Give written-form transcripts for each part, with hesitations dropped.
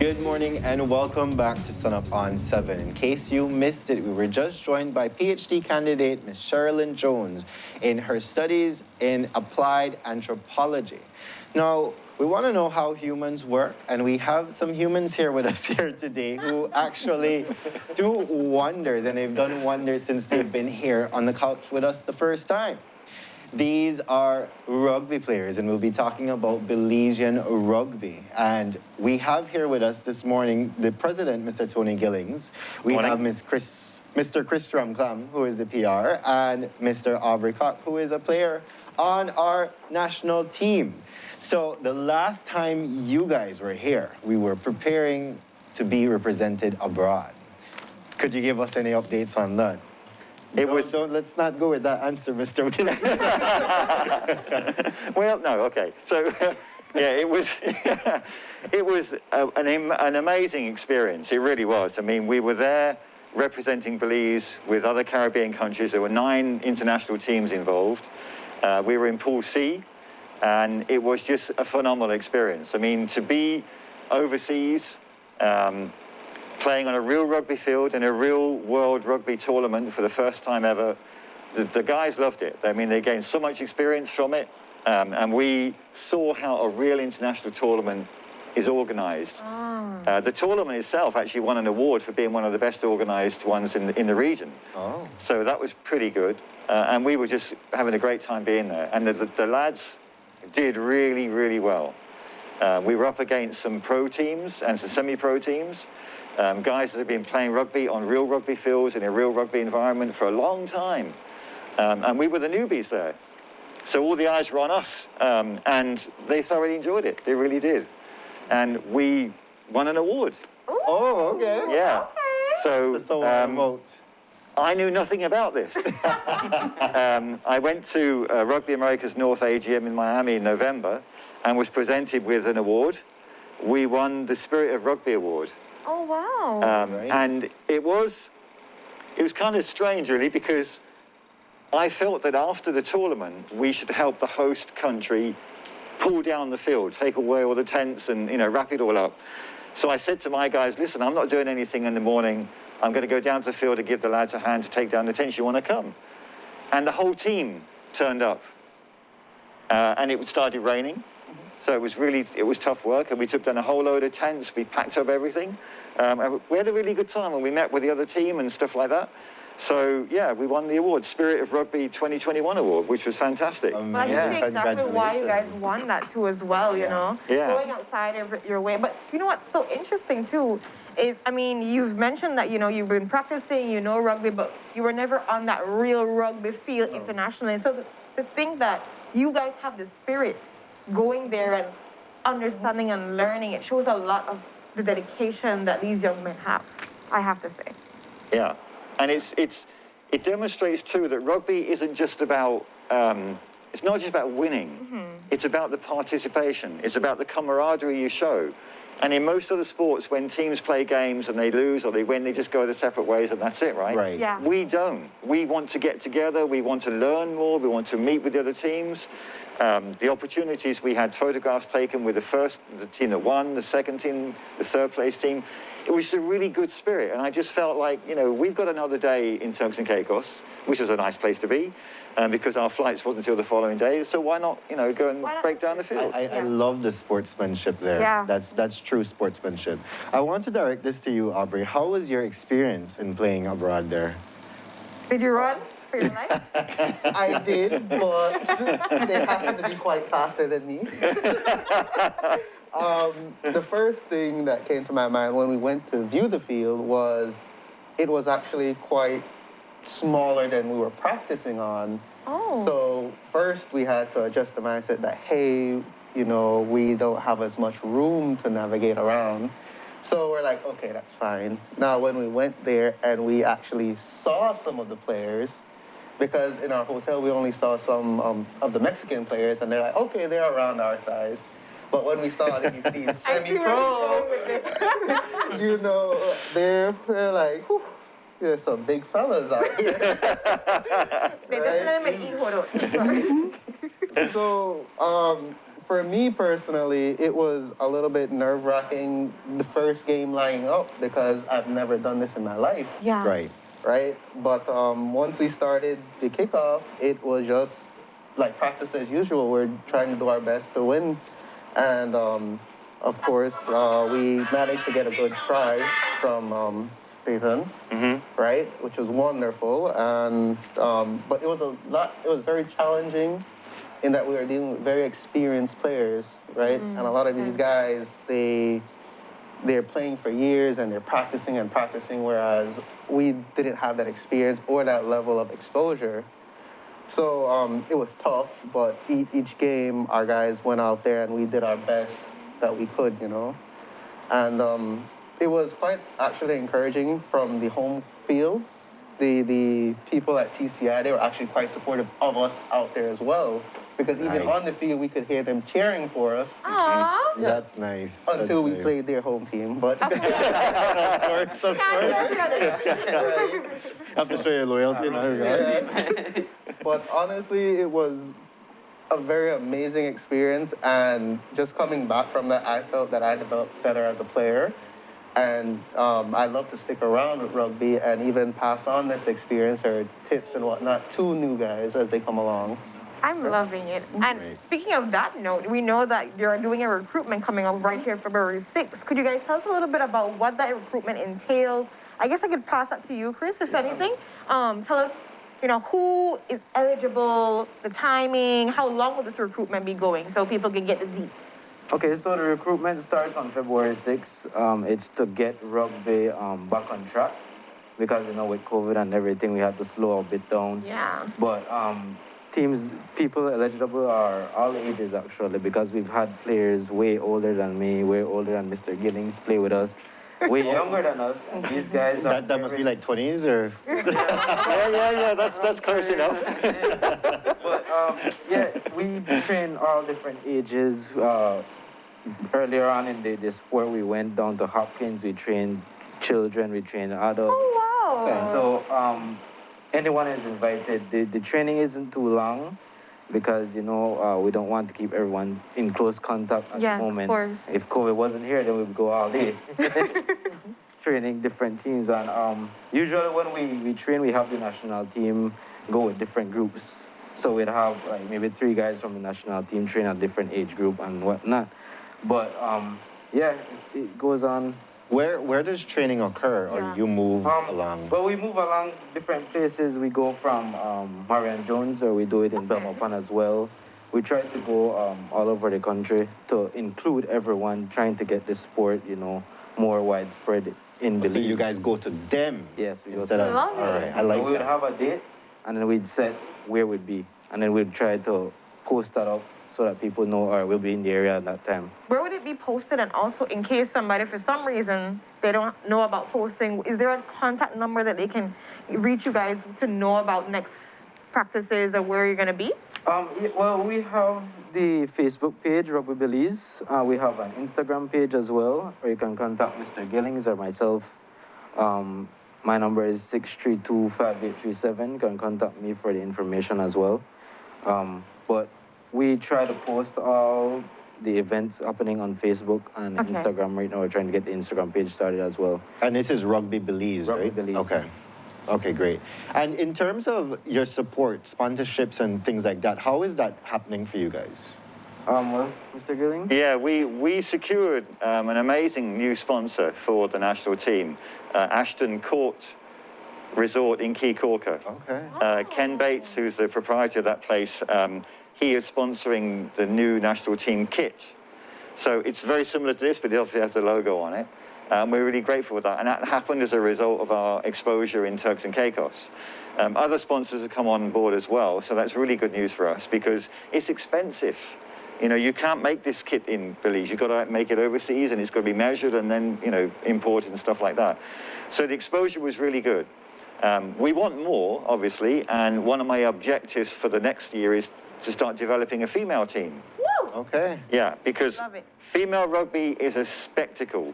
Good morning and welcome back to Sun Up on 7. In case you missed it, we were just joined by PhD candidate Ms. Sherilyn Jones in her studies in applied anthropology. Now, we want to know how humans work, and we have some humans here with us here today who actually do wonders, and they've done wonders since they've been here on the couch with us the first time. These are rugby players, and we'll be talking about Belizean rugby. And we have here with us this morning the president, Mr. Tony Gillings. We have Mr. Chris Ramclam, who is the PR, and Mr. Aubrey Coc, who is a player on our national team. So the last time you guys were here, we were preparing to be represented abroad. Could you give us any updates on that? Let's not go with that answer, Mr. Gillings. Well, no, okay. So, yeah, it was an amazing experience. It really was. I mean, we were there representing Belize with other Caribbean countries. There were 9 international teams involved. We were in Pool C, and it was just a phenomenal experience. I mean, to be overseas, playing on a real rugby field in a real world rugby tournament for the first time ever. The guys loved it. I mean, they gained so much experience from it, and we saw how a real international tournament is organized. Oh. The tournament itself actually won an award for being one of the best organized ones in the region. Oh. So that was pretty good, and we were just having a great time being there. And the lads did really, really well. We were up against some pro teams and some semi-pro teams. Guys that have been playing rugby on real rugby fields in a real rugby environment for a long time. And we were the newbies there. So all the eyes were on us, and they thoroughly enjoyed it. They really did. And we won an award. Ooh. Oh, okay. Yeah. Okay. So I knew nothing about this. I went to Rugby America's North AGM in Miami in November and was presented with an award. We won the Spirit of Rugby Award. Oh, wow. Right. And it was kind of strange, really, because I felt that after the tournament, we should help the host country pull down the field, take away all the tents and, wrap it all up. So I said to my guys, listen, I'm not doing anything in the morning. I'm going to go down to the field and give the lads a hand to take down the tents. You want to come? And the whole team turned up. And it started raining. So it was tough work, and we took down a whole load of tents. We packed up everything. And we had a really good time, and we met with the other team and stuff like that. So, yeah, we won the award, Spirit of Rugby 2021 award, which was fantastic. Well, I can see exactly why you guys won that too as well, you know? Yeah. Going outside of your way. But you know what's so interesting too is, I mean, you've mentioned that, you've been practicing, rugby, but you were never on that real rugby field internationally. So to think that you guys have the spirit going there and understanding and learning, it shows a lot of the dedication that these young men have, I have to say. Yeah, and it demonstrates too that rugby isn't just about, it's not just about winning, it's about the participation, it's about the camaraderie you show. And in most other sports, when teams play games and they lose or they win, they just go their separate ways and that's it, right? Right. Yeah. We don't. We want to get together, we want to learn more, we want to meet with the other teams. The opportunities, we had photographs taken with the team that won, the second team, the third place team. It was a really good spirit, and I just felt like, we've got another day in Turks and Caicos, which was a nice place to be, because our flights wasn't until the following day, so why not, go and break down the field? I love the sportsmanship there. Yeah. That's true sportsmanship. I want to direct this to you, Aubrey. How was your experience in playing abroad there? Did you run for your life? I did, but they happened to be quite faster than me. The first thing that came to my mind when we went to view the field was it was actually quite smaller than we were practicing on. Oh. So first we had to adjust the mindset that, hey, we don't have as much room to navigate around. So we're like, okay, that's fine. Now, when we went there and we actually saw some of the players, because in our hotel we only saw some of the Mexican players, and they're like, okay, they're around our size. But when we saw these semi-pro, they're like, whew, there's some big fellas out here. They definitely make eat. So for me personally, it was a little bit nerve-wracking the first game lining up because I've never done this in my life. Yeah. Right? But once we started the kickoff, it was just like practice as usual. We're trying to do our best to win. And of course, we managed to get a good try from Peyton, right? Which was wonderful. And but it was very challenging in that we were dealing with very experienced players, right? And a lot of these guys, they're playing for years and they're practicing and practicing, whereas we didn't have that experience or that level of exposure. So it was tough, but each game our guys went out there and we did our best that we could, you know. And it was quite actually encouraging from the home field. The people at TCI, they were actually quite supportive of us out there as well. Because even on the field, we could hear them cheering for us. Aww. That's nice. Until we played their home team, but... Of course. Have to show your loyalty now, right? But honestly, it was a very amazing experience. And just coming back from that, I felt that I developed better as a player. And I love to stick around with rugby and even pass on this experience or tips and whatnot to new guys as they come along. I'm loving it. And speaking of that note, we know that you're doing a recruitment coming up right here February 6th. Could you guys tell us a little bit about what that recruitment entails? I guess I could pass that to you, Chris, if anything. Tell us, you know, who is eligible, the timing, how long will this recruitment be going so people can get the deets? Okay, so the recruitment starts on February 6th. It's to get rugby back on track because, you know, with COVID and everything, we had to slow a bit down. Yeah. But people eligible are all ages actually, because we've had players way older than me, way older than Mr. Gillings play with us, way younger than us, and these guys are... That must be like 20s or... yeah, that's close enough. But yeah, we train all different ages. Earlier on in the sport, we went down to Hopkins, we trained children, we trained adults. Oh, wow. So anyone is invited. The training isn't too long because, you know, we don't want to keep everyone in close contact at the moment. Of course. If COVID wasn't here, then we'd go all day. Training different teams. And usually when we train, we have the national team go with different groups. So we'd have like maybe 3 guys from the national team train a different age group and whatnot. But yeah, it goes on. Where does training occur, or you move along? Well, we move along different places. We go from Marion Jones, or we do it in Belmopan as well. We try to go all over the country to include everyone, trying to get the sport, you know, more widespread in Belize. So you guys go to them? Yes, we go instead to of, them. all right, I like so we would have a date, and then we'd set where we'd be, and then we'd try to post that up so that people know, or we'll be in the area at that time. Where would it be posted? And also, in case somebody, for some reason, they don't know about posting, is there a contact number that they can reach you guys to know about next practices or where you're going to be? Well, we have the Facebook page, Rugby Belize. We have an Instagram page as well, where you can contact Mr. Gillings or myself. My number is 632-5837. You can contact me for the information as well. But we try to post all the events happening on Facebook and Instagram right now. We're trying to get the Instagram page started as well. And this is Rugby Belize, right? Rugby Belize. Okay. Okay, great. And in terms of your support, sponsorships and things like that, how is that happening for you guys? Well, Mr. Gilling? Yeah, we secured an amazing new sponsor for the national team, Ashton Court Resort in Key Corker. Okay. Ken Bates, who's the proprietor of that place, he is sponsoring the new national team kit. So it's very similar to this, but it obviously has the logo on it. We're really grateful for that. And that happened as a result of our exposure in Turks and Caicos. Other sponsors have come on board as well, so that's really good news for us because it's expensive. You know, you can't make this kit in Belize. You've got to make it overseas, and it's got to be measured and then, you know, imported and stuff like that. So the exposure was really good. We want more, obviously, and one of my objectives for the next year is to start developing a female team. Woo! Okay. Yeah, because female rugby is a spectacle.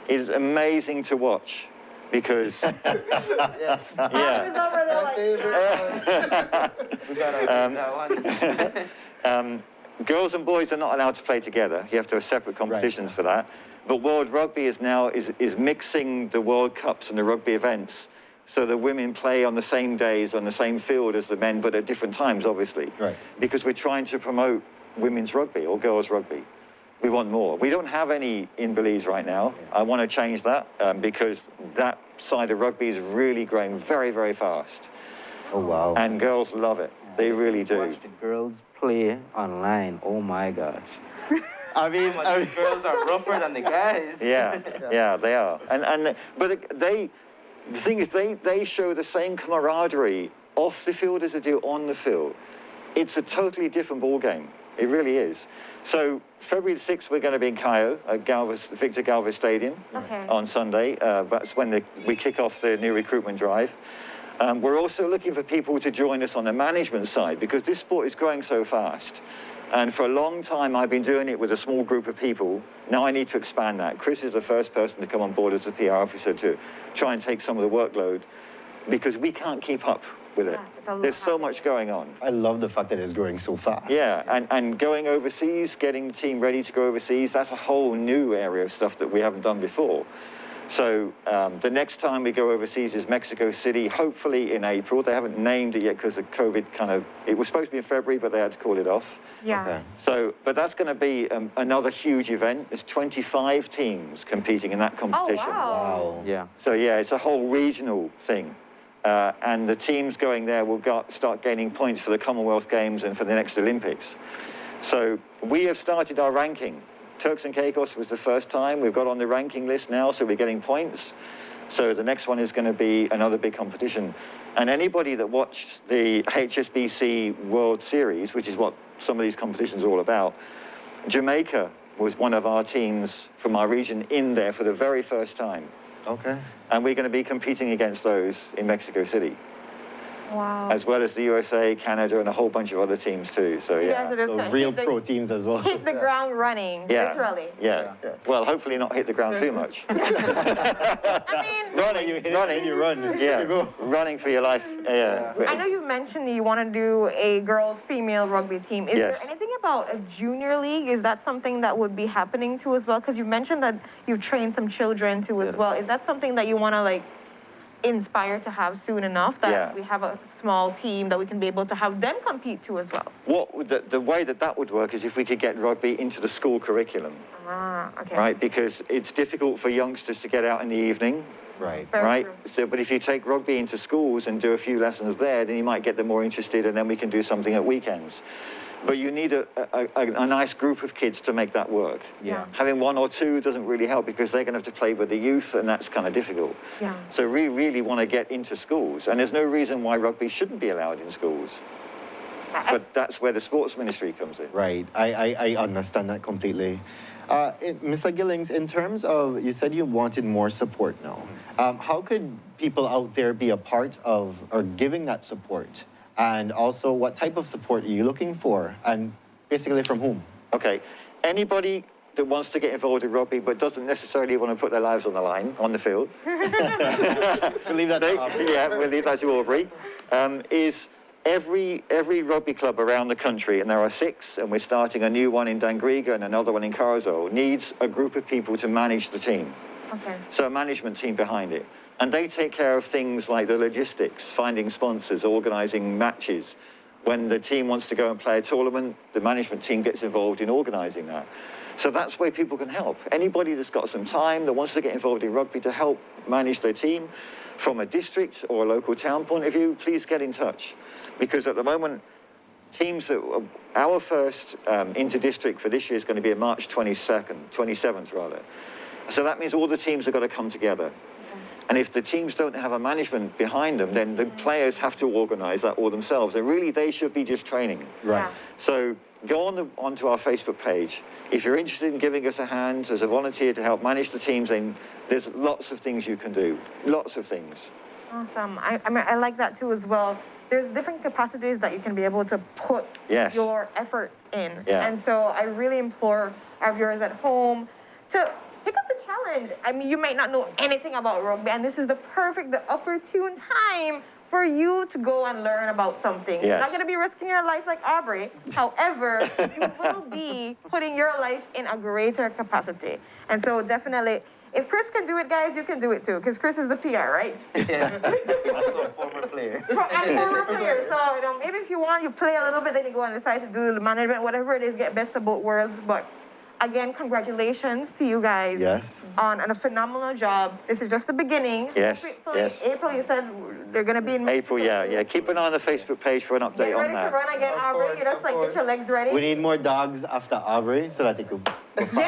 It is amazing to watch because... Yes. Yeah. We got that one. girls and boys are not allowed to play together. You have to have separate competitions for that. But World Rugby is now mixing the World Cups and the rugby events, so the women play on the same days, on the same field as the men, but at different times, obviously. Right. Because we're trying to promote women's rugby or girls' rugby. We want more. We don't have any in Belize right now. I want to change that because that side of rugby is really growing very, very fast. Oh, wow. And girls love it. They really do. Watch the girls play online. Oh, my gosh. I mean, the girls are rougher than the guys. Yeah, they are. But the thing is, they show the same camaraderie off the field as they do on the field. It's a totally different ball game. It really is. So February the 6th, we're going to be in Cayo at Victor Galvez Stadium on Sunday. That's when we kick off the new recruitment drive. We're also looking for people to join us on the management side because this sport is growing so fast. And for a long time, I've been doing it with a small group of people. Now I need to expand that. Chris is the first person to come on board as a PR officer to try and take some of the workload because we can't keep up with it. There's so much going on. I love the fact that it's growing so fast. Yeah, and going overseas, getting the team ready to go overseas, that's a whole new area of stuff that we haven't done before. So the next time we go overseas is Mexico City, hopefully in April. They haven't named it yet because of COVID it was supposed to be in February, but they had to call it off. Yeah. Okay. So, but that's going to be another huge event. There's 25 teams competing in that competition. Oh, wow. Yeah. So yeah, it's a whole regional thing. And the teams going there will start gaining points for the Commonwealth Games and for the next Olympics. So we have started our ranking. Turks and Caicos was the first time. We've got on the ranking list now, so we're getting points. So the next one is going to be another big competition. And anybody that watched the HSBC World Series, which is what some of these competitions are all about, Jamaica was one of our teams from our region in there for the very first time. Okay. And we're going to be competing against those in Mexico City. Wow. As well as the USA, Canada, and a whole bunch of other teams too. So yeah. So real pro teams as well. Hit the ground running, literally. Yeah. Well, hopefully not hit the ground too much. I mean, running, you run. Yeah. You go. Running for your life. Yeah. I know you mentioned you want to do a girls' female rugby team. Is there anything about a junior league? Is that something that would be happening too as well? Because you mentioned that you've trained some children too as well. Is that something that you want to inspire to have soon enough that we have a small team that we can be able to have them compete too as well? The way that would work is if we could get rugby into the school curriculum. Okay. Right, because it's difficult for youngsters to get out in the evening. Right. Very true. So, but if you take rugby into schools and do a few lessons there, then you might get them more interested, and then we can do something at weekends. But you need a nice group of kids to make that work. Yeah. Having one or two doesn't really help because they're going to have to play with the youth, and that's kind of difficult. Yeah. So we really want to get into schools, and there's no reason why rugby shouldn't be allowed in schools. But that's where the sports ministry comes in. Right. I understand that completely. Mr. Gillings, in terms of, you said you wanted more support now. How could people out there be a part of or giving that support? And also, what type of support are you looking for? And basically from whom? Okay. Anybody that wants to get involved in rugby but doesn't necessarily want to put their lives on the line on the field. We'll leave that to Aubrey. Yeah, we'll leave that to Aubrey. Is every rugby club around the country, and there are 6, and we're starting a new one in Dangriga and another one in Carzo, needs a group of people to manage the team. Okay. So a management team behind it. And they take care of things like the logistics, finding sponsors, organising matches. When the team wants to go and play a tournament, the management team gets involved in organising that. So that's where people can help. Anybody that's got some time that wants to get involved in rugby to help manage their team from a district or a local town point of view, please get in touch. Because at the moment, teams that our first inter-district for this year is going to be on March 27th rather. So that means all the teams have got to come together. And if the teams don't have a management behind them, then the players have to organise that all themselves. And really, they should be just training. Right. So go onto our Facebook page. If you're interested in giving us a hand as a volunteer to help manage the teams, then there's lots of things you can do. Lots of things. Awesome. I mean, I like that too as well. There's different capacities that you can be able to put your efforts in. Yeah. And so I really implore our viewers at home to pick up the challenge. I mean, you might not know anything about rugby, and this is the opportune time for you to go and learn about something. Yes. You're not going to be risking your life like Aubrey. However, you will be putting your life in a greater capacity. And so definitely, if Chris can do it, guys, you can do it too, because Chris is the PR, right? Yeah. Also a former player. And former player. So, you know, maybe if you want, you play a little bit, then you go and decide to do the management, whatever it is, get best of both worlds. But again, congratulations to you guys on a phenomenal job. This is just the beginning. Yes, yes. April, you said they're going to be in April, yeah. Keep an eye on the Facebook page for an update on that. Get ready to run again, Aubrey. You just like get your legs ready. We need more dogs after Aubrey so that they could. It's going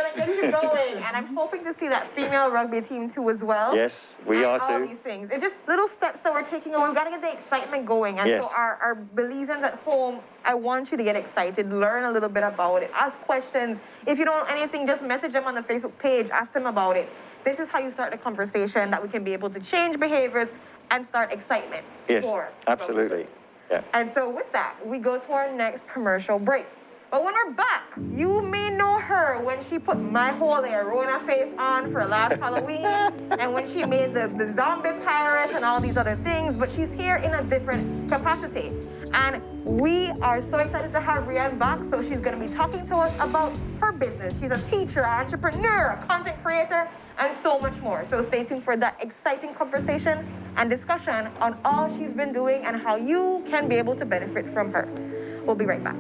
to get you going. And I'm hoping to see that female rugby team too as well. Yes, we are too. All these things. It's just little steps that we're taking away. We've got to get the excitement going. And so our Belizeans at home, I want you to get excited, learn a little bit about it, ask questions. If you don't know anything, just message them on the Facebook page, ask them about it. This is how you start the conversation that we can be able to change behaviors and start excitement. Yes, absolutely. Yeah. And so with that, we go to our next commercial break. But when we're back, you may know her when she put my whole Rona face on for last Halloween, and when she made the zombie pirate and all these other things, but she's here in a different capacity. And we are so excited to have Rianne back, so she's going to be talking to us about her business. She's a teacher, an entrepreneur, a content creator, and so much more. So stay tuned for that exciting conversation and discussion on all she's been doing and how you can be able to benefit from her. We'll be right back.